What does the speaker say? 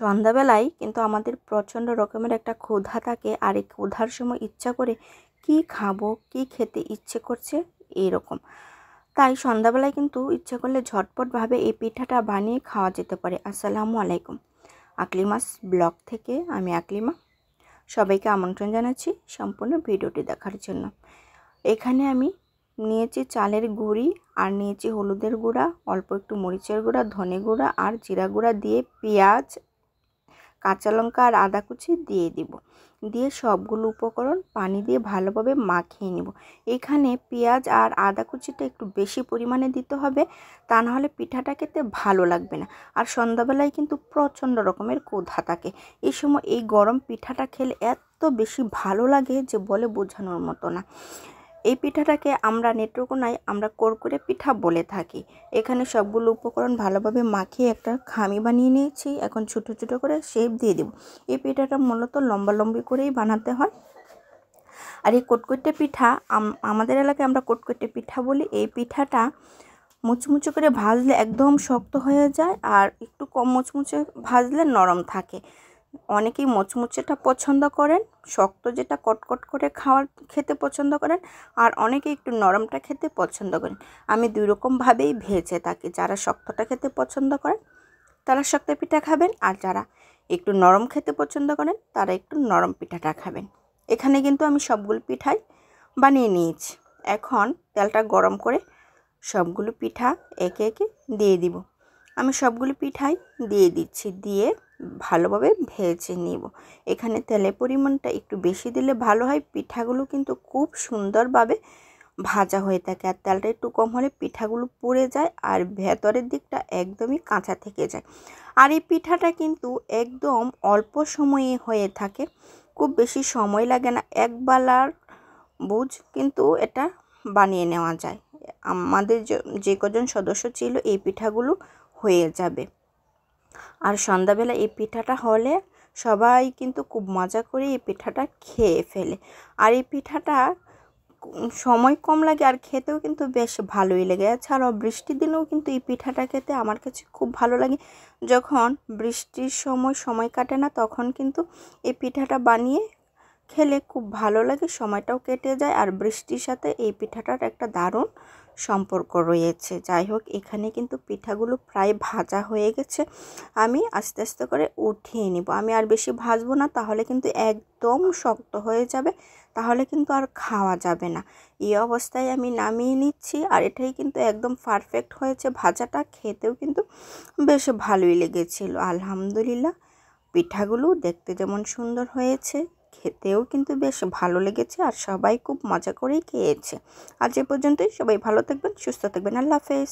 সন্ধ্যাবেলায় কিন্তু আমাদের প্রচণ্ড রকমের একটা ক্ষুধা থাকে, আর এই ক্ষুধার সময় ইচ্ছা করে কি খাবো, কি খেতে ইচ্ছে করছে এরকম। তাই সন্ধ্যাবেলায় কিন্তু ইচ্ছা করলে ঝটপটভাবে এই পিঠাটা বানিয়ে খাওয়া যেতে পারে। আসসালামু আলাইকুম, আকলিমাস ব্লগ থেকে আমি আকলিমা সবাইকে আমন্ত্রণ জানাচ্ছি সম্পূর্ণ ভিডিওটি দেখার জন্য। এখানে আমি নিয়েছি চালের গুঁড়ি, আর নিয়েছি হলুদের গুঁড়া, অল্প একটু মরিচের গুঁড়া, ধনে গুঁড়া আর জিরা গুঁড়া দিয়ে পেঁয়াজ, কাঁচা লঙ্কা আর আদা কুচি দিয়ে দিব। দিয়ে সবগুলো উপকরণ পানি দিয়ে ভালোভাবে মাখিয়ে নিব। এখানে পেঁয়াজ আর আদা কুচিটা একটু বেশি পরিমাণে দিতে হবে, তা নাহলে পিঠাটা খেতে ভালো লাগবে না। আর সন্ধ্যাবেলায় কিন্তু প্রচণ্ড রকমের ক্ষুধা থাকে, এই সময় এই গরম পিঠাটা খেলে এত বেশি ভালো লাগে যে বলে বোঝানোর মতো না। এই পিঠাটাকে আমরা নেত্রকোনায় আমরা করকরে পিঠা বলে থাকি। এখানে সবগুলো উপকরণ ভালোভাবে মাখিয়ে একটা খামি বানিয়ে নিয়েছি। এখন ছোট ছোট করে শেপ দিয়ে দেব। এই পিঠাটা মূলত লম্বা লম্বি করেই বানাতে হয়। আর এই কটকটে পিঠা আমাদের এলাকায় আমরা কটকটে পিঠা বলি। এই পিঠাটা মুচমুচে করে ভাজলে একদম শক্ত হয়ে যায়, আর একটু কম মুচমুচে ভাজলে নরম থাকে। অনেকেই মুচমুচেটা পছন্দ করেন, শক্ত যেটা কটকট করে খেতে পছন্দ করেন, আর অনেকে একটু নরমটা খেতে পছন্দ করেন। আমি দুই রকমভাবেই ভেজে থাকি। যারা শক্তটা খেতে পছন্দ করেন তারা শক্ত পিঠা খাবেন, আর যারা একটু নরম খেতে পছন্দ করেন তারা একটু নরম পিঠাটা খাবেন। এখানে কিন্তু আমি সবগুলো পিঠাই বানিয়ে নিয়েছি। এখন তেলটা গরম করে সবগুলো পিঠা একে একে দিয়ে দিব। আমি সবগুলো পিঠাই দিয়ে দিচ্ছি, দিয়ে ভালোভাবে ভেজে নিব। এখানে তেলের পরিমাণটা একটু বেশি দিলে ভালো হয়। পিঠাগুলো কিন্তু খুব সুন্দরভাবে ভাজা হয়ে থাকে, আর তেলটা একটু কম হলে পিঠাগুলো পুড়ে যায় আর ভেতরের দিকটা একদমই কাঁচা থেকে যায়। আর এই পিঠাটা কিন্তু একদম অল্প সময়ে হয়ে থাকে, খুব বেশি সময় লাগে না। এক বেলার বুঝ কিন্তু এটা বানিয়ে নেওয়া যায়। আমাদের যে কজন সদস্য ছিল এই পিঠাগুলো হয়ে যাবে। আর সন্ধ্যাবেলা এই পিঠাটা হলে সবাই কিন্তু খুব মজা করে এই পিঠাটা খেয়ে ফেলে। আর এই পিঠাটা সময় কম লাগে আর খেতেও কিন্তু বেশ ভালোই লাগে। এছাড়াও বৃষ্টির দিনেও কিন্তু এই পিঠাটা খেতে আমার কাছে খুব ভালো লাগে। যখন বৃষ্টির সময় কাটে না, তখন কিন্তু এই পিঠাটা বানিয়ে খেলে খুব ভালো লাগে, সময়টাও কেটে যায়। আর বৃষ্টির সাথে এই পিঠাটার একটা দারুণ সম্পর্ক রয়েছে। যাই হোক, এখানে কিন্তু পিঠাগুলো প্রায় ভাজা হয়ে গেছে। আমি আস্তে আস্তে করে উঠিয়ে নিব। আমি আর বেশি ভাজবো না, তাহলে কিন্তু একদম শক্ত হয়ে যাবে, তাহলে কিন্তু আর খাওয়া যাবে না। এই অবস্থায় আমি নামিয়ে নিচ্ছি। আর এটাই কিন্তু একদম পারফেক্ট হয়েছে। ভাজাটা খেতেও কিন্তু বেশ ভালোই লেগেছিল। আলহামদুলিল্লাহ, পিঠাগুলো দেখতে যেমন সুন্দর হয়েছে, খেতেও কিন্তু বেশ ভালো লেগেছে, আর সবাই খুব মজা করেই খেয়েছে। আজ এ পর্যন্তই। সবাই ভালো থাকবেন, সুস্থ থাকবেন। আল্লাহ হাফেজ।